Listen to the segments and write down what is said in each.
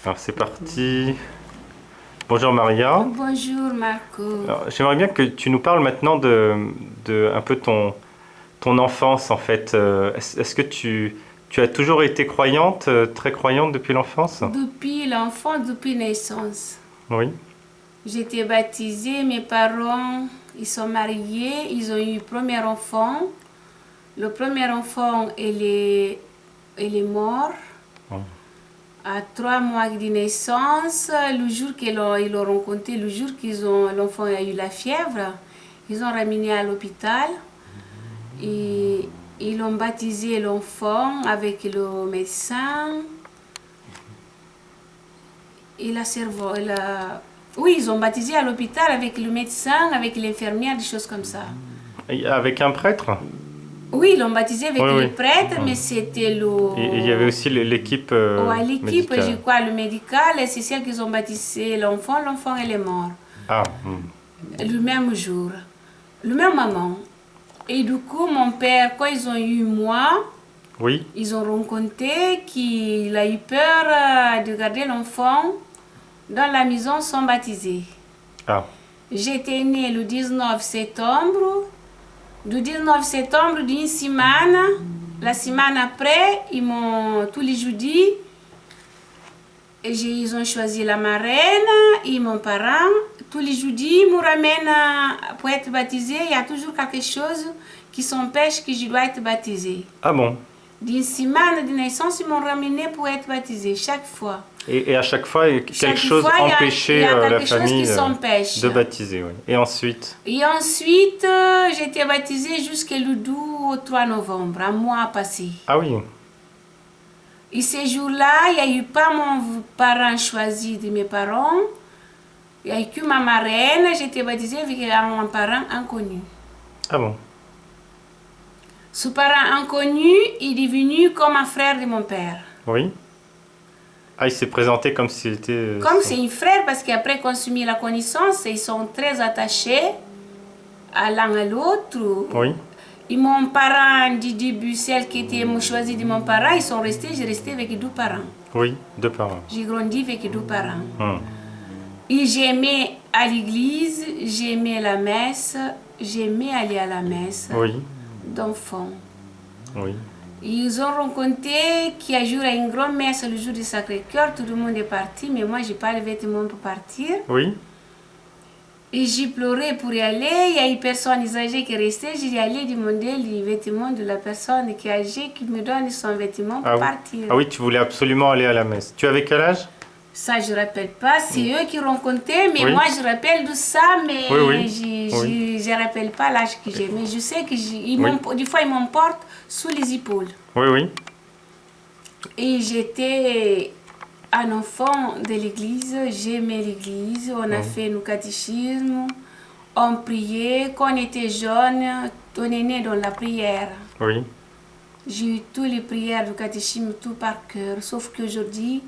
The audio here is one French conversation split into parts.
Alors c'est parti. Bonjour Maria. Bonjour Marco. Alors, j'aimerais bien que tu nous parles maintenant de un peu ton enfance en fait. Est-ce que tu as toujours été croyante, très croyante depuis l'enfance? Depuis l'enfance, depuis naissance, Oui. j'étais baptisée, mes parents, ils sont mariés, ils ont eu premier enfant. Le premier enfant, il est mort Oh. à 3 mois de naissance. Le jour ils l'ont rencontré, le jour l'enfant a eu la fièvre, ils ont ramené à l'hôpital et ils ont baptisé l'enfant avec le médecin. Oui, ils ont baptisé à l'hôpital avec le médecin, avec l'infirmière, des choses comme ça. Et avec un prêtre? Oui, ils l'ont baptisé avec Oui, le oui. prêtre, mais c'était Et il y avait aussi l'équipe ouais, l'équipe, je médicale. crois, le médical, c'est celle qui ont baptisé l'enfant. L'enfant, elle est mort Ah, le même jour, le même moment. Et du coup, mon père, quand ils ont eu moi, oui. ils ont rencontré qu'il a eu peur de garder l'enfant dans la maison sans baptiser. Ah, J'étais née le 19 septembre. Du 19 septembre d'une semaine, la semaine après, tous les jeudis, ils ont choisi la marraine et mon parent. Tous les jeudis, ils me ramènent pour être baptisé. Il y a toujours quelque chose qui s'empêche que je dois être baptisée. ah bon. D'une semaine de naissance, ils m'ont ramené pour être baptisée chaque fois. Et à chaque fois, quelque Chaque chose fois, il y empêchait a la quelque chose famille qui s'empêche. de baptiser. Oui. Et ensuite? Et ensuite, j'ai été baptisée jusqu'au 2 au 3 novembre, un mois passé. Ah oui. Et ces jours-là, il n'y a eu pas mon parent choisi de mes parents. Il n'y a eu que ma marraine. J'ai été baptisée avec un parent inconnu. Ah bon. Ce parent inconnu est devenu comme un frère de mon père. Oui. Ah, il s'est présenté comme s'il était... Comme c'est un frère, parce qu'après qu'on s'est mis la connaissance, ils sont très attachés à l'un à l'autre. Oui. Et mon parent du début, celle qui était choisie de mon parent, ils sont restés, j'ai resté avec 2 parents. Oui, deux parents. J'ai grandi avec 2 parents. Hmm. Et j'aimais à l'église, j'aimais la messe, j'aimais aller à la messe Oui, d'enfants. oui. Ils ont rencontré qu'il y a un jour à une grande messe le jour du Sacré-Cœur, tout le monde est parti, mais moi j'ai pas le vêtement pour partir. Oui. Et j'ai pleuré pour y aller, il y a une personne âgée qui est restée, j'ai allé demander les vêtements de la personne qui est âgée qui me donne son vêtement pour Ah oui. partir. Ah oui, tu voulais absolument aller à la messe. Tu avais quel âge? Ça, je ne rappelle pas, c'est eux qui rencontraient, mais Oui. moi je rappelle de ça, mais Oui, oui. je ne rappelle pas l'âge que j'ai. Mais je sais que des fois ils m'emportent sous les épaules. Oui, oui. Et j'étais un enfant de l'église, j'aimais l'église, on a fait nos catéchismes, on priait, quand on était jeune, on est né dans la prière. Oui. J'ai eu toutes les prières du catéchisme tout par cœur, sauf qu'aujourd'hui,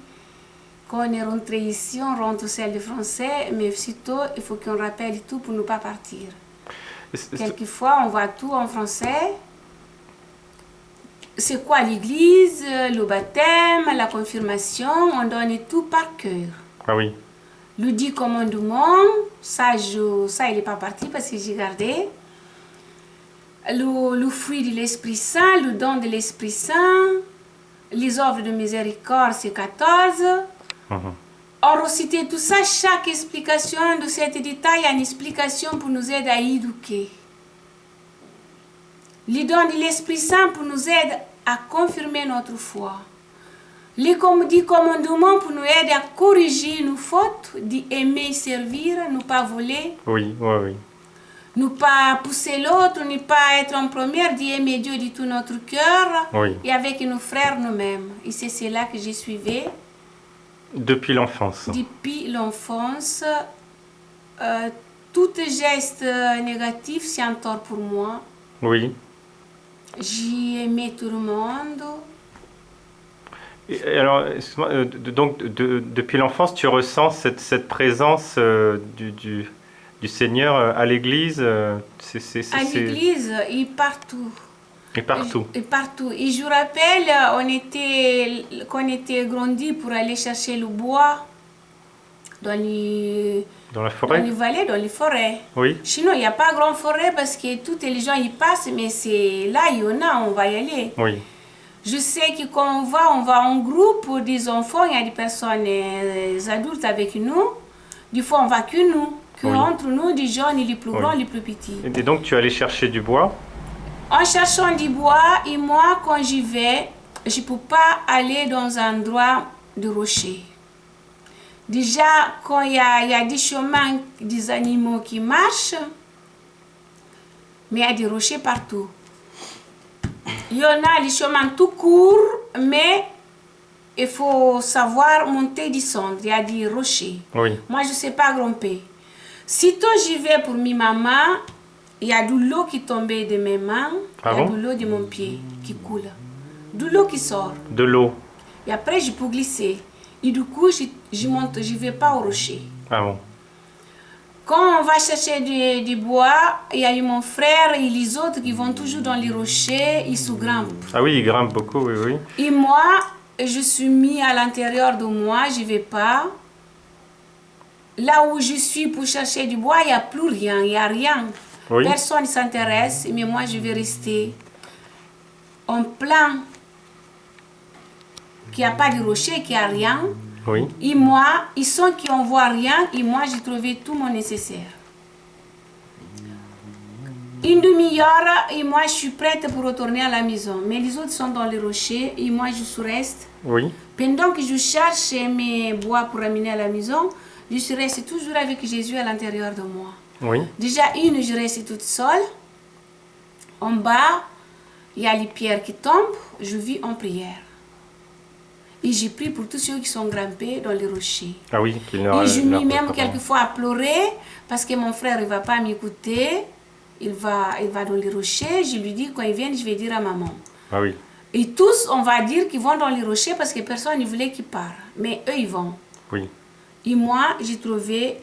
quand on est rentré ici, on rentre celle de français, mais aussitôt, il faut qu'on rappelle tout pour ne pas partir. Quelquefois, on voit tout en français. C'est quoi l'église, le baptême, la confirmation, on donne tout par cœur. Ah oui. Le 10 commandements, ça il n'est pas parti parce que j'ai gardé. Le fruit de l'Esprit Saint, le don de l'Esprit Saint, les œuvres de miséricorde, c'est 14. Mhm. On recite tout ça, chaque explication de cet détail a une explication pour nous aider à éduquer. Les dons de l'Esprit Saint pour nous aider à confirmer notre foi. Les 10 commandements pour nous aider à corriger nos fautes, d'aimer servir, ne pas voler, Oui, oui, oui. ne pas pousser l'autre, ne pas être en première, d'aimer Dieu de tout notre cœur Oui. et avec nos frères nous-mêmes. Et c'est cela que j'ai suivi. Depuis l'enfance. Depuis l'enfance, tout geste négatif, c'est un tort pour moi. Oui. J'ai aimé tout le monde. Et alors, excuse-moi, donc, depuis l'enfance, tu ressens cette présence du Seigneur à l'église À l'église et partout. Et partout. Et partout. Et je rappelle, qu'on était grandis pour aller chercher le bois dans les, Dans la dans forêt? les vallées, dans les forêts. Oui, Sinon, il n'y a pas grande forêt parce que toutes les gens y passent, mais c'est là, il y en a, on va y aller. oui, Je sais que quand on va en groupe, des enfants, il y a des personnes adultes avec nous. Des fois, on va que nous, que Oui. entre nous, des jeunes, les plus Oui. grands, les plus petits. Et donc tu allais chercher du bois? En cherchant du bois, et moi, quand j'y vais, je ne peux pas aller dans un endroit de rocher. Déjà, quand il y a des chemins, des animaux qui marchent, mais il y a des rochers partout. Il y en a les chemins tout courts, mais il faut savoir monter et descendre. Il y a des rochers. Oui. Moi, je ne sais pas grimper. Sitôt j'y vais pour mes mamans, il y a de l'eau qui tombait de mes mains, Ah il y a bon? de l'eau de mon pied qui coule. De l'eau qui sort. De l'eau. Et après, je peux glisser. Et du coup, je monte, je ne vais pas au rocher. Ah bon. Quand on va chercher du bois, il y a eu mon frère et les autres qui vont toujours dans les rochers, ils se grimpent. Ah oui, il grimpe beaucoup, oui, oui. Et moi, je suis mis à l'intérieur de moi, je ne vais pas. Là où je suis pour chercher du bois, il n'y a plus rien, il n'y a rien. Oui. Personne ne s'intéresse, mais moi, je vais rester en plein, qu'il n'y a pas de rocher, qu'il n'y a rien. Oui. Et moi, ils sont qui ne voient rien, et moi, j'ai trouvé tout mon nécessaire. Une demi-heure, et moi, je suis prête pour retourner à la maison. Mais les autres sont dans les rochers, et moi, je reste. Oui. Pendant que je cherche mes bois pour ramener à la maison, je suis restée toujours avec Jésus à l'intérieur de moi. Oui. Déjà, je restais toute seule. En bas, il y a les pierres qui tombent, je vis en prière. Et j'ai pris pour tous ceux qui sont grimpés dans les rochers. Ah oui, qu'il ne Et je leur mis même prépare. quelquefois à pleurer parce que mon frère ne va pas m'écouter. Il va dans les rochers. Je lui dis, quand il vient, je vais dire à maman. Ah oui. Et tous, on va dire qu'ils vont dans les rochers parce que personne ne voulait qu'ils partent. Mais eux, ils vont. Oui. Et moi, j'ai trouvé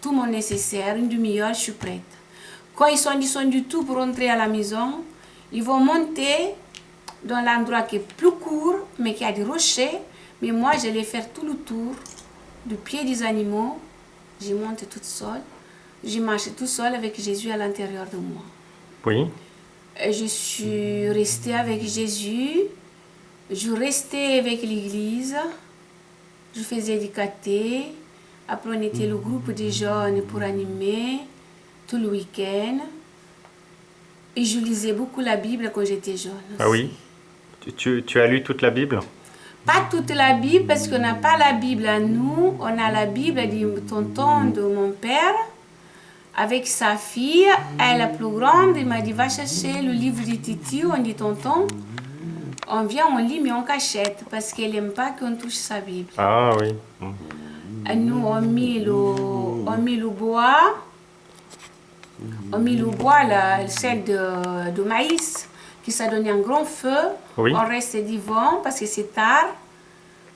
tout mon nécessaire. Une demi-heure, je suis prête. Quand ils sont descendus tout pour rentrer à la maison, ils vont monter dans l'endroit qui est plus court, mais qui a des rochers. Mais moi, je vais faire tout le tour du pied des animaux. Je monte toute seule. Je marche tout seul avec Jésus à l'intérieur de moi. Oui. Et je suis restée avec Jésus. Je restais avec l'église. Je faisais du caté. Après, on était le groupe des jeunes pour animer tout le week-end. Et je lisais beaucoup la Bible quand j'étais jeune. Ah aussi. oui. Tu as lu toute la Bible? Pas toute la Bible, parce qu'on n'a pas la Bible à nous. On a la Bible du tonton de mon père. Avec sa fille, elle la plus grande, il m'a dit, va chercher le livre de Titi. On dit, tonton, on vient, on lit, mais on cachette, parce qu'elle n'aime pas qu'on touche sa Bible. Ah oui. Et nous, on mit le bois. On mit le bois, celle de maïs, qui ça donnait un grand feu. Oui. On reste devant parce que c'est tard.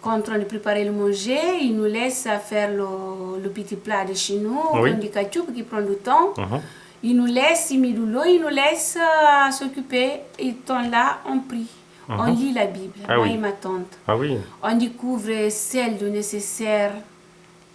Quand on est en train de préparer le manger, ils nous laissent faire le petit plat de chez nous, Oui. comme du ketchup qui prend du temps. Mhm. Ils nous laissent, ils mettent de l'eau, ils nous laissent s'occuper. Ils sont là, on prie. On lit la Bible, Ah moi oui. et ma tante. Ah oui. On découvre celle de nécessaire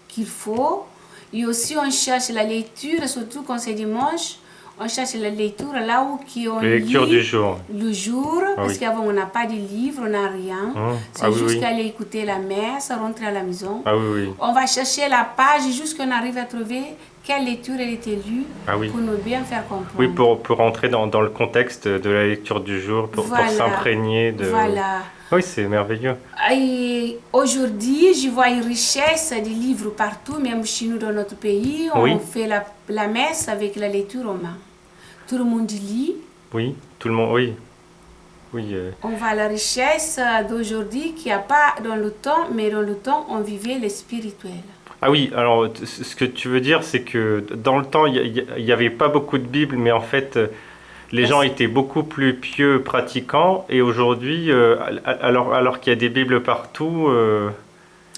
qu'il faut. Et aussi, on cherche la lecture, surtout quand c'est dimanche. On cherche la lecture là où on Les lectures lit du jour. le jour, Ah parce oui. qu'avant on n'a pas de livre, on n'a rien. C'est Ah oui, juste oui. qu'aller écouter la messe, rentrer à la maison. Ah oui, oui. On va chercher la page jusqu'on arrive à trouver quelle lecture elle était lue Ah oui. pour nous bien faire comprendre. Oui, pour entrer dans le contexte de la lecture du jour, pour Voilà. s'imprégner de... Voilà. Oui, c'est merveilleux. Et aujourd'hui, je vois une richesse de livres partout, même chez nous dans notre pays. On Oui. fait la messe avec la lecture en main. Tout le monde lit. Oui, tout le monde, oui. Oui, On voit la richesse d'aujourd'hui qu'il n'y a pas dans le temps, mais dans le temps, on vivait le spirituel. Ah oui, alors ce que tu veux dire, c'est que dans le temps, il n'y avait pas beaucoup de Bibles, mais en fait, les gens étaient beaucoup plus pieux pratiquants, et aujourd'hui, alors qu'il y a des Bibles partout,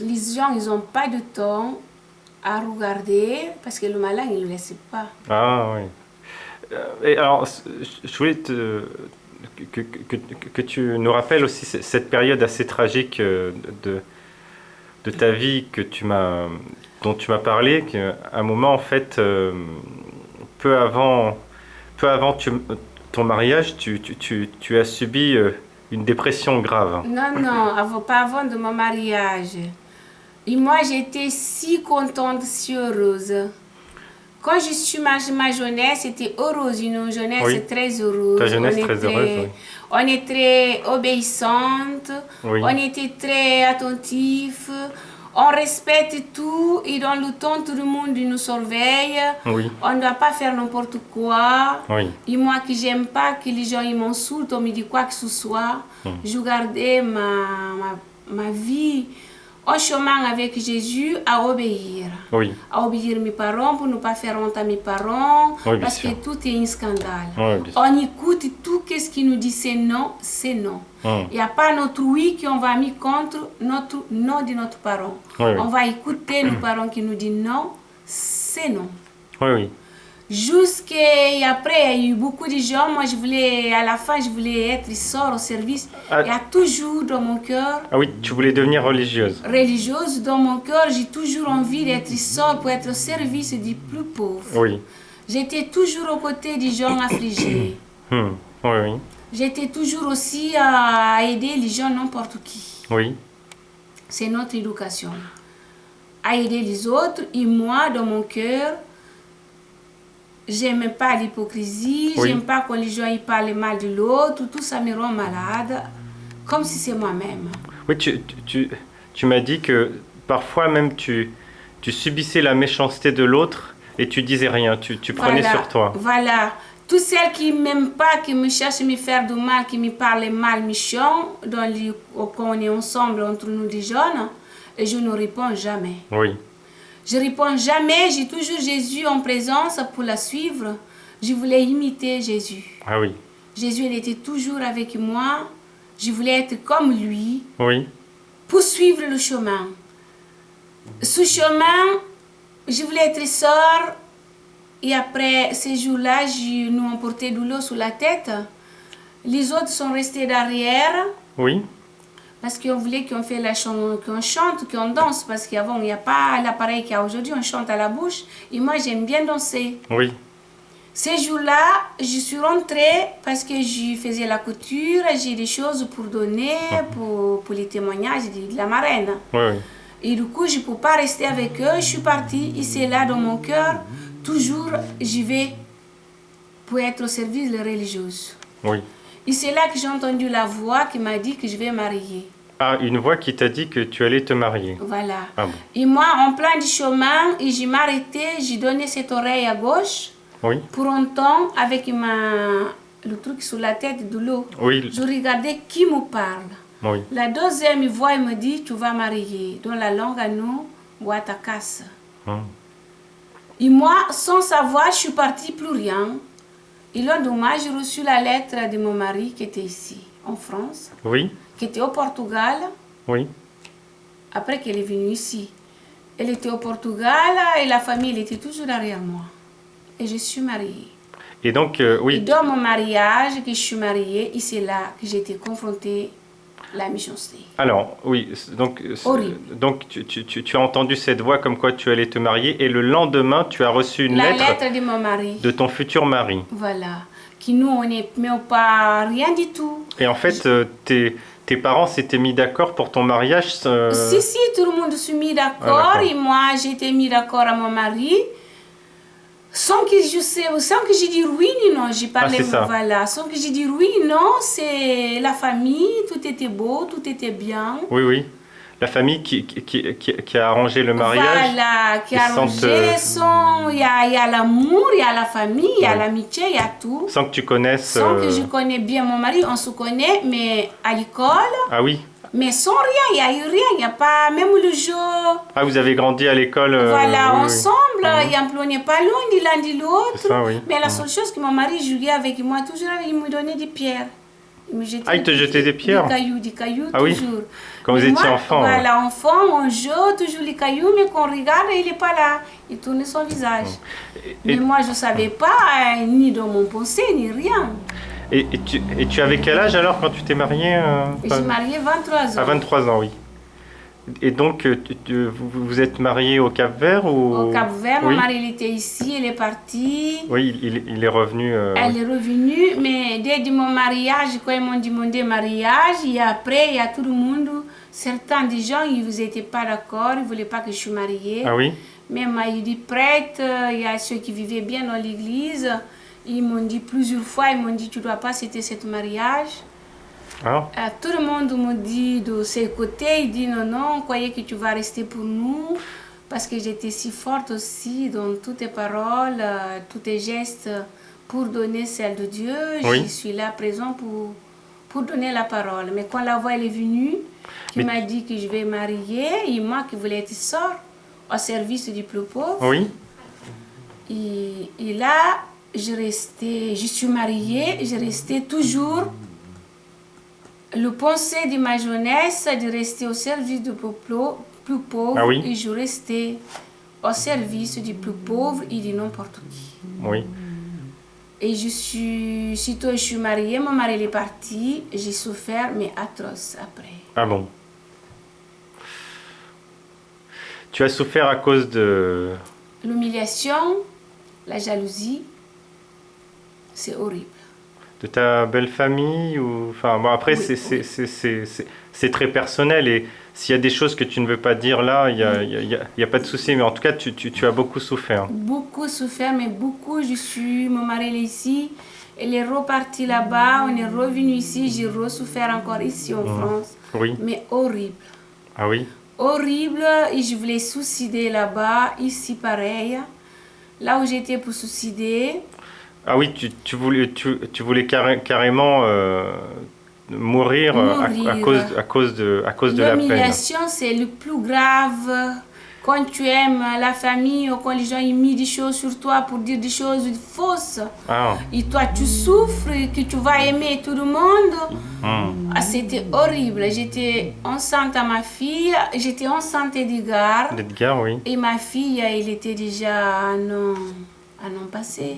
Les gens, ils n'ont pas de temps à regarder parce que le malin, il ne le laisse pas. ah oui. Et alors, je voulais que tu nous rappelles aussi cette période assez tragique de ta vie dont tu m'as parlé, qu'à un moment, en fait, peu avant ton mariage, tu as subi une dépression grave. Non, pas avant de mon mariage. Et moi, j'étais si contente, si heureuse. Quand je suis ma jeunesse, c'était heureuse, une jeunesse Oui. très heureuse. Ta jeunesse très heureuse, oui. On est très obéissante, Oui. on était très attentif, on respecte tout et dans le temps, tout le monde nous surveille. Oui. On ne doit pas faire n'importe quoi. Oui. Et moi qui j'aime pas que les gens ils m'insultent, on me dit quoi que ce soit, je gardais ma vie en chemin avec Jésus à obéir. Oui. À obéir mes parents pour ne pas faire honte à mes parents, Oui, bien parce sûr. que tout est un scandale. Oui, bien sûr. On écoute tout ce qui nous dit c'est non, c'est non. Il n'y a pas notre oui qu'on va mettre contre notre non de notre parent. Oui, oui. On va écouter nos parents qui nous disent non, c'est non. Oui, oui. Jusqu'après, il y a eu beaucoup de gens. Moi, à la fin, je voulais être sœur au service. Ah. Il y a toujours dans mon cœur, Ah oui, tu voulais devenir religieuse. religieuse, dans mon cœur, j'ai toujours envie d'être sœur pour être au service des plus pauvres. Oui. J'étais toujours aux côtés des gens affligés. Oui, oui. J'étais toujours aussi à aider les gens n'importe qui. Oui. C'est notre éducation. À aider les autres. Et moi, dans mon cœur, j'aime pas l'hypocrisie, Oui. j'aime pas quand les gens ils parlent mal de l'autre, tout ça me rend malade, comme si c'est moi-même. Oui, tu m'as dit que parfois même tu subissais la méchanceté de l'autre et tu disais rien, tu prenais sur toi. Voilà. Toutes celles qui m'aiment pas, qui me cherchent à me faire du mal, qui me parlent mal, méchant, quand on est ensemble entre nous des jeunes, et je ne réponds jamais. Oui. Je réponds jamais, j'ai toujours Jésus en présence pour la suivre. Je voulais imiter Jésus. Ah oui. Jésus, il était toujours avec moi. Je voulais être comme lui, Oui. pour suivre le chemin. Ce chemin, je voulais être sœur. Et après ces jours-là, nous ont porté de l'eau sur la tête. Les autres sont restés derrière. Oui. Parce qu'on voulait qu'on chante, qu'on danse. Parce qu'avant, il n'y a pas l'appareil qu'il y a aujourd'hui, on chante à la bouche. Et moi, j'aime bien danser. Oui. Ces jours-là, je suis rentrée parce que je faisais la couture, j'ai des choses pour donner, pour les témoignages de la marraine. Oui, oui. Et du coup, je ne peux pas rester avec eux. Je suis partie et c'est là dans mon cœur, toujours, j'y vais pour être au service des religieuses. Oui. Et c'est là que j'ai entendu la voix qui m'a dit que je vais marier. Ah, une voix qui t'a dit que tu allais te marier. Voilà. Ah bon. Et moi, en plein du chemin, et j'ai m'arrêté, j'ai donné cette oreille à gauche. Oui. Pour un temps, avec le truc sur la tête de l'eau, Oui. je regardais qui me parle. Oui. La deuxième voix elle me dit, tu vas marier. Dans la langue à nous, Ouatakas. Et moi, sans savoir, je suis partie, plus rien. Et le lendemain, j'ai reçu la lettre de mon mari qui était ici, en France, Oui. qui était au Portugal, Oui. après qu'elle est venue ici. Elle était au Portugal et la famille elle était toujours derrière moi. Et je suis mariée. Et donc, oui. Et dans mon mariage, que je suis mariée, et c'est là que j'ai été confrontée à la méchanceté. Alors, oui, donc, Horrible. donc tu as entendu cette voix comme quoi tu allais te marier et le lendemain, tu as reçu une La lettre lettre de mon mari. de ton futur mari. Voilà. Qui nous, on n'est pas rien du tout. Et en fait, tes parents s'étaient mis d'accord pour ton mariage. Si, tout le monde s'est mis d'accord. Ah, et moi, j'ai été mis d'accord à mon mari. Sans que j'ai dit oui ni non, j'ai parlé, c'est ça. Voilà, sans que j'ai dit oui, non, c'est la famille, tout était beau, tout était bien. Oui, oui. La famille qui a arrangé le mariage. Voilà, qui a arrangé il y a l'amour, il y a la famille, il y a l'amitié, il y a tout. Sans que tu connaisses. Sans que je connais bien mon mari, on se connaît, mais à l'école. Ah oui. Mais sans rien, il n'y a eu rien, il n'y a pas, même le jour. Ah, vous avez grandi à l'école. Voilà, oui, ensemble, on n'est pas loin ni l'un ni l'autre. C'est ça, oui. Mais la seule chose que mon mari jouait avec moi, toujours, il me donnait des pierres. Il te jetait des pierres? Des cailloux, ah, toujours. Oui. Quand vous étiez enfant. Voilà, enfant, on joue toujours les cailloux, mais quand on regarde, il n'est pas là. Il tourne son visage. Mais moi, je ne savais pas, ni dans mon pensée, ni rien. Et tu avais quel âge alors quand tu t'es mariée Je suis mariée 23 À ans. 23 ans, oui. Et donc, vous êtes mariés au Cap-Vert ou... Au Cap-Vert, mon Oui, mari il était ici, il est parti. oui, il est revenu. Elle est revenue, mais dès mon mariage, quand ils m'ont demandé mariage, et après, il y a tout le monde, certains des gens, ils n'étaient pas d'accord, ils ne voulaient pas que je sois mariée. Ah oui? Même il y a des prêtres, il y a ceux qui vivaient bien dans l'église, ils m'ont dit plusieurs fois, ils m'ont dit, tu ne dois pas citer ce mariage. Ah, Tout le monde me dit de ses côtés, il dit non, non, croyez que tu vas rester pour nous. Parce que j'étais si forte aussi dans toutes tes paroles, tous tes gestes pour donner celle de Dieu. Oui. Je suis là présent pour donner la parole. Mais quand la voix elle est venue, qui m'a dit que je vais marier, et moi qui voulais être sœur au service du plus pauvre. oui. Et là, je suis mariée, je restais toujours le pensée de ma jeunesse de rester au service du plus pauvre. Ah oui. Et je restais au service du plus pauvre et de n'importe qui. Oui. Et sitôt je suis mariée, mon mari est parti, j'ai souffert, mais atroce après. Ah bon. Tu as souffert à cause de... L'humiliation, la jalousie, c'est horrible. De ta belle famille ou... Enfin, bon, après, Oui, c'est très personnel et s'il y a des choses que tu ne veux pas dire là, il y a pas de souci. Mais en tout cas, tu as beaucoup souffert. Beaucoup souffert, mais beaucoup, mon mari est ici, il est reparti là-bas, on est revenu ici, j'ai re-souffert encore ici en France. Oui. Mais horrible. Ah oui? Horrible, et je voulais suicider là-bas, ici pareil. Là où j'étais pour suicider. Ah oui, tu voulais carrément mourir, à cause de la peine. L'humiliation, c'est le plus grave. Quand tu aimes la famille ou quand les gens ils mettent des choses sur toi pour dire des choses fausses. Ah. Et toi, tu souffres, que tu vas aimer tout le monde. Ah, c'était horrible. J'étais enceinte à ma fille. J'étais enceinte d'Edgar. D'Edgar, oui. Et ma fille, elle était déjà un an passé.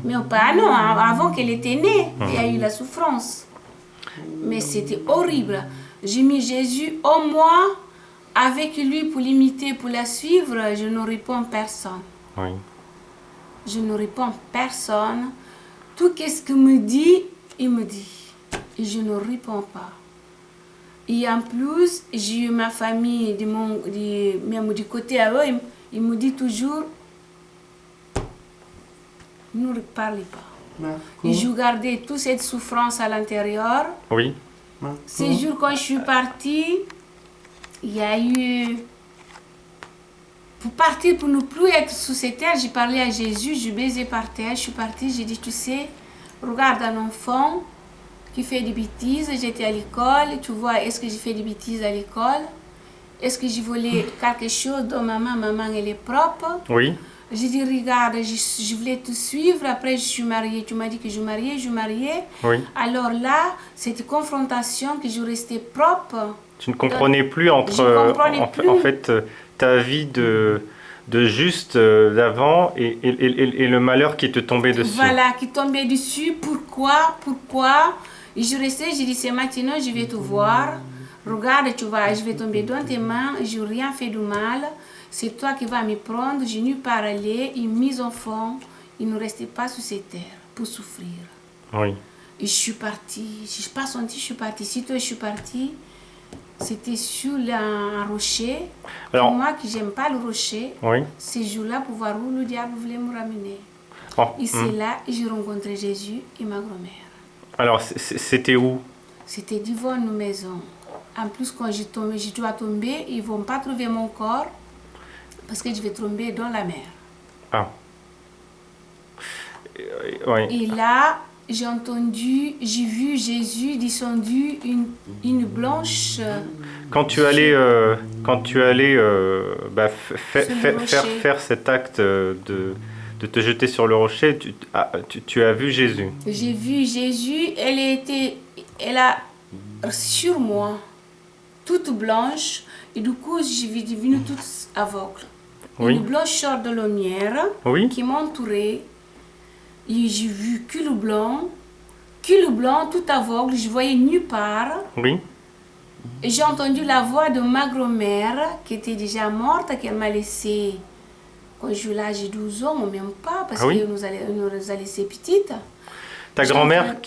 Mais pas un an, avant qu'elle était née. Il y a eu la souffrance. Mais c'était horrible. J'ai mis Jésus au moins avec lui pour l'imiter, pour la suivre. Je ne réponds personne. Oui. Je ne réponds personne. Tout ce qu'il me dit, il me dit. Et je ne réponds pas. Et en plus, j'ai eu ma famille, même du côté à eux, ils me disent toujours, ne parlez pas. Et je gardais toute cette souffrance à l'intérieur. Oui. Ces jours, quand je suis partie, il y a eu... Pour partir, pour ne plus être sous cette terre, j'ai parlé à Jésus, je baisais par terre, je suis partie, j'ai dit, tu sais, regarde un enfant qui fait des bêtises, j'étais à l'école, tu vois, est-ce que j'ai fait des bêtises à l'école? Est-ce que j'ai volé quelque chose dont maman elle est propre? Oui. J'ai dit, regarde, je voulais te suivre, après je suis mariée, tu m'as dit que je mariais. Oui. Alors là, cette confrontation que je restais propre. Tu ne comprenais plus en fait, ta vie de juste d'avant et le malheur qui te tombait dessus. Voilà, qui tombait dessus. Pourquoi? Et je restais, j'ai dit, c'est maintenant, je vais te voir. Regarde, tu vois, je vais tomber dans tes mains, je n'ai rien fait de mal. C'est toi qui vas me prendre, je n'ai pas allé. Et mes enfants, ils ne restaient pas sur cette terre pour souffrir. Oui. Et je suis partie, je n'ai pas senti, je suis partie. Sitôt je suis partie, c'était sur un rocher. Alors, pour moi, qui j'aime pas le rocher, oui. ces jours-là, pour voir où le diable voulait me ramener. Oh, et c'est là que j'ai rencontré Jésus et ma grand-mère. Alors, c'était où? C'était devant nos maisons. En plus, quand je dois tomber, ils ne vont pas trouver mon corps parce que je vais tomber dans la mer. Ah. Oui. Et là, j'ai vu Jésus descendu une blanche. Quand tu allais faire cet acte de te jeter sur le rocher, tu as vu Jésus. J'ai vu Jésus, elle a sur moi, toute blanche, et du coup, je suis devenue toute aveugle. Oui. Une blancheur de lumière Oui. qui m'entourait. Et j'ai vu que le blanc, cul blanc, tout aveugle, je voyais nulle part. Oui. Et j'ai entendu la voix de ma grand-mère qui était déjà morte, qu'elle m'a laissée quand j'ai eu l'âge de 12 ans, ou même pas, parce Ah oui? qu'elle nous a laissé petite. Ta J'ai grand-mère entendu-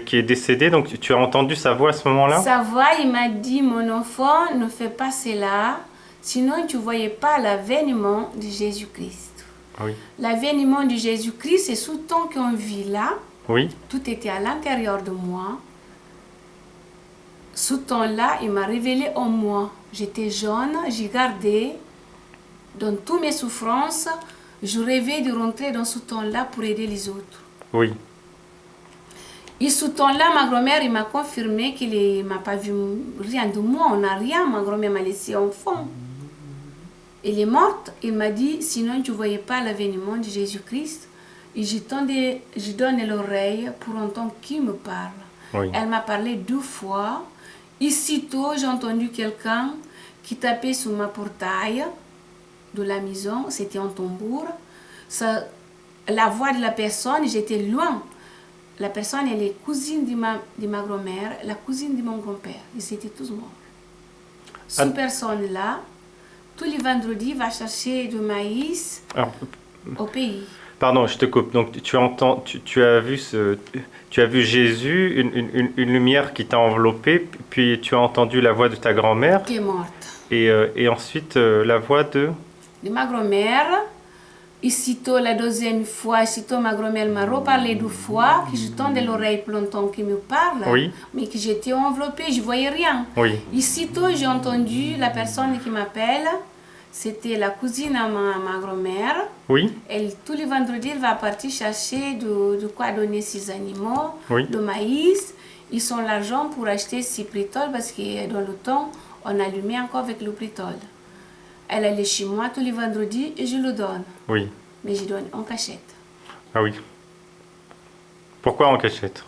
qui est décédée, donc tu as entendu sa voix à ce moment-là? Sa voix, il m'a dit, mon enfant, ne fais pas cela, sinon tu ne voyais pas l'avènement de Jésus-Christ. Oui. L'avènement de Jésus-Christ, c'est sous temps qu'on vit là, Oui. tout était à l'intérieur de moi. Ce temps-là, il m'a révélé en moi. J'étais jeune, j'y gardais. Dans toutes mes souffrances, je rêvais de rentrer dans ce temps-là pour aider les autres. Oui. Et ce temps-là, ma grand-mère, il m'a confirmé qu'il ne m'a pas vu rien de moi. On n'a rien. Ma grand-mère m'a laissé enfant. Elle est morte. Il m'a dit, sinon tu ne voyais pas l'avènement de Jésus-Christ. Et je donne l'oreille pour entendre qui me parle. Oui. Elle m'a parlé 2 fois. Et sitôt, j'ai entendu quelqu'un qui tapait sur ma portail de la maison. C'était un tambour. La voix de la personne, j'étais loin. La personne, elle est cousine de ma grand-mère, la cousine de mon grand-père. Ils étaient tous morts. Cette personne-là, tous les vendredis, va chercher du maïs Alors, au pays. pardon, je te coupe. Donc tu as vu Jésus, une lumière qui t'a enveloppé, puis tu as entendu la voix de ta grand-mère, Qui est morte. et ensuite la voix de... De ma grand-mère. Et sitôt, la deuxième fois, sitôt ma grand-mère m'a reparlé 2 fois, que je tendais l'oreille pour longtemps qu'il me parle, Oui. mais que j'étais enveloppée, je ne voyais rien. Oui. Et sitôt, j'ai entendu la personne qui m'appelle, c'était la cousine à ma grand-mère. Oui. Elle, tous les vendredis, elle va partir chercher de quoi donner ses animaux, Oui. le maïs. Ils ont l'argent pour acheter ses britoles parce que dans le temps, on allumait encore avec le britole. Elle allait chez moi tous les vendredis et je le donne. Oui. Mais je donne en cachette. Ah oui. Pourquoi en cachette?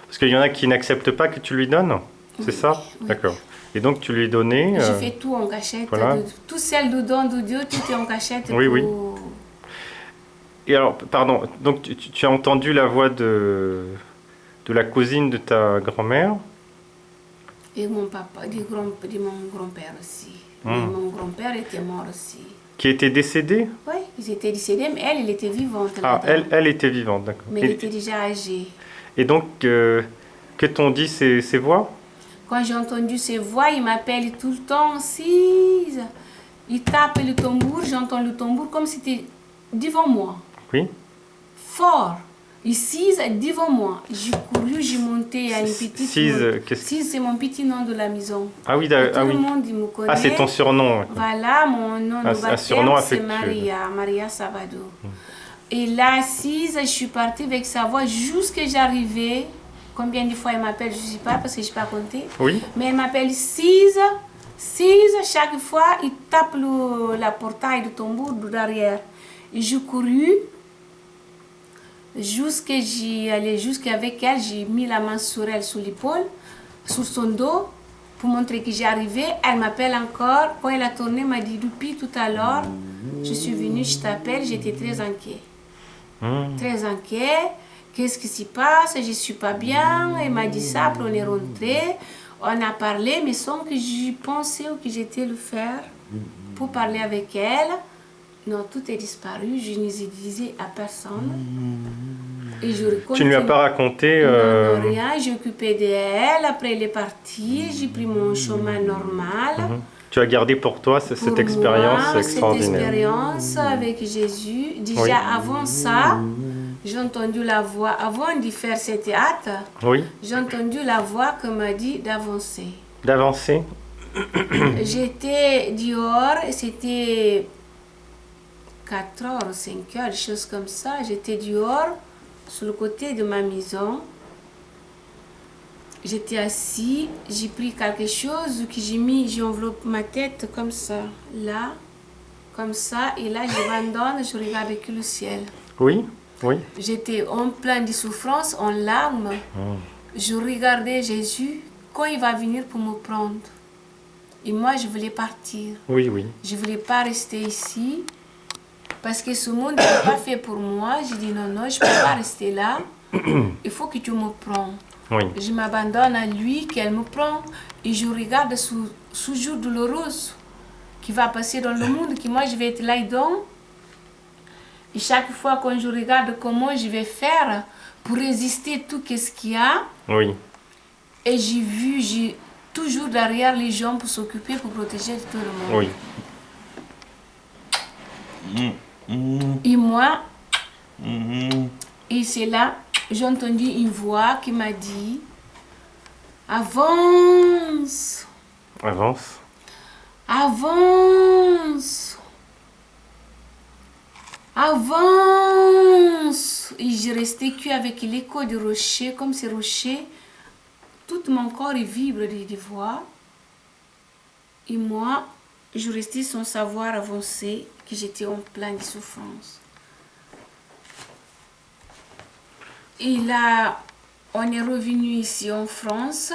Parce qu'il y en a qui n'acceptent pas que tu lui donnes? C'est Oui, ça? oui. D'accord. Et donc tu lui ai donné... Je fais tout en cachette. voilà. Tout celle de don de Dieu, tout est en cachette. Oui, oui. pour... Et alors, pardon, donc tu as entendu la voix de la cousine de ta grand-mère? Et mon papa, de mon grand-père aussi. Mais mon grand-père était mort aussi. Qui était décédée? Oui, ils étaient décédés, mais elle était vivante. Ah, là-dedans. elle était vivante, d'accord. Mais elle était déjà âgée. Et donc, que t'ont dit ces voix? Quand j'ai entendu ces voix, il m'appelle tout le temps, Cise. Il tape le tambour, j'entends le tambour comme si c'était devant moi. Oui. Fort. Et Cise devant moi. J'ai couru, j'ai monté à une petite... Cise, Cise, c'est mon petit nom de la maison. Ah oui, Tout ah le oui. monde il me connaît. Ah, c'est ton surnom. Ouais. Voilà, mon nom de Un surnom baptême, c'est affectueux. Maria Sabado. Et là, assise, je suis partie avec sa voix jusqu'à j'arrivais. Combien de fois elle m'appelle, je ne sais pas parce que je n'ai pas compté. Oui. Mais elle m'appelle Cise. Cise, chaque fois, il tape la portail du tambour derrière. Et je couru jusqu'à j'y allais, jusqu'avec elle, j'ai mis la main sur elle, sur l'épaule, sur son dos, pour montrer que j'arrivais. Elle m'appelle encore. Quand elle a tourné, elle m'a dit, depuis tout à l'heure, je suis venue, je t'appelle, j'étais très inquiet. Très inquiet. Qu'est-ce qui s'y passe? Je ne suis pas bien. Elle m'a dit ça, après on est rentré. On a parlé, mais sans que j'y pensais ou que j'étais le faire pour parler avec elle. Non, tout est disparu. Je ne disais à personne. Et je Tu ne lui as pas raconté Non, rien. J'ai occupé d'elle. Après, elle est partie. J'ai pris mon chemin normal. Tu as gardé pour toi Pour cette expérience moi, extraordinaire. Cette expérience avec Jésus. Déjà avant ça, j'ai entendu la voix. Avant de faire ce théâtre, Oui. j'ai entendu la voix qui m'a dit d'avancer. D'avancer. J'étais dehors et c'était 4 heures ou 5 heures, des choses comme ça. J'étais dehors, sur le côté de ma maison. J'étais assis, j'ai pris quelque chose que j'ai enveloppé ma tête comme ça, là, comme ça, et là j'abandonne, je regardais que le ciel. Oui, oui. J'étais en plein de souffrance, en larmes. Je regardais Jésus quand il va venir pour me prendre. Et moi, je voulais partir. Oui, oui. Je ne voulais pas rester ici parce que ce monde n'est pas fait pour moi. J'ai dit non, non, je ne peux pas rester là. Il faut que tu me prends. Oui, Je m'abandonne à lui, qu'elle me prend. Et je regarde ce jour douloureux qui va passer dans le monde, que moi je vais être là-dedans. Et chaque fois quand je regarde comment je vais faire pour résister tout ce qu'il y a, oui, et j'ai toujours derrière les gens pour s'occuper, pour protéger tout le monde. oui. Et moi, et c'est là, j'ai entendu une voix qui m'a dit, avance, Avance. avance, avance. Et j'ai resté qu'avec l'écho du rocher, comme ces rochers, tout mon corps vibre des voix. Et moi, je restais sans savoir avancer, que j'étais en pleine souffrance. Et là, on est revenu ici en France.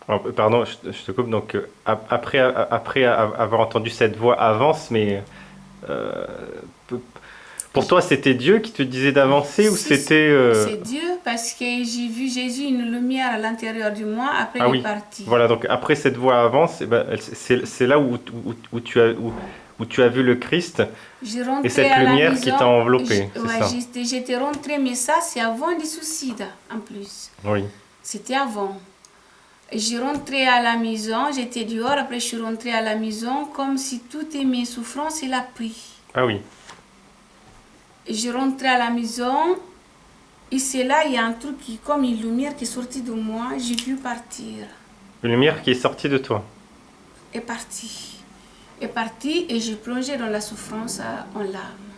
Alors, pardon, je te coupe. Donc, après avoir entendu cette voix, avance, mais euh, p- pour toi, c'était Dieu qui te disait d'avancer ou c'était... C'est Dieu, parce que j'ai vu Jésus, une lumière à l'intérieur de moi, après Ah il est oui, parti. voilà, donc après cette voix avance, eh ben, c'est là où tu as vu le Christ J'ai et rentré cette à la lumière qui t'a maison. enveloppé, c'est Ouais, ça? j'étais rentrée, mais ça, c'est avant du suicide, en plus. Oui, C'était avant. Et j'ai rentré à la maison, j'étais dehors, après je suis rentrée à la maison, comme si toutes mes souffrances, il a pris. ah oui, Et j'ai rentré à la maison, et c'est là, il y a un truc qui, comme une lumière qui est sortie de moi, j'ai vu partir. une lumière qui est sortie de toi. Est parti. Est parti et j'ai plongé dans la souffrance en larmes.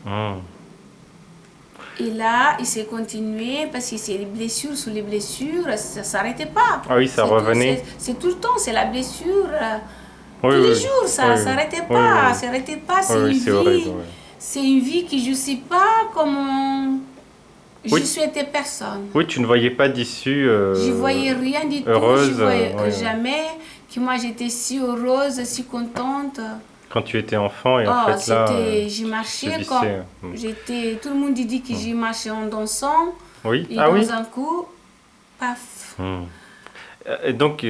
Hmm. Et là, il s'est continué parce que c'est les blessures sur les blessures, ça ne s'arrêtait pas. Ah oui, ça revenait. C'est tout le temps, c'est la blessure. Oui, Tous les oui, jours, ça oui, ne oui. s'arrêtait Oui, pas. oui, Ça s'arrêtait pas. C'est oui, oui, une c'est vie. horrible. Ouais. C'est une vie que je ne sais pas comment. Je Oui, souhaitais personne. oui, tu ne voyais pas d'issue Je voyais rien du tout. Je heureuse voyais ouais, jamais que moi j'étais si heureuse, si contente. quand tu étais enfant et en Oh, fait là, j'ai marché comme, subissais. tout le monde dit que j'ai marché en dansant, Oui, et ah dans oui. un coup, paf. Hmm. Et donc,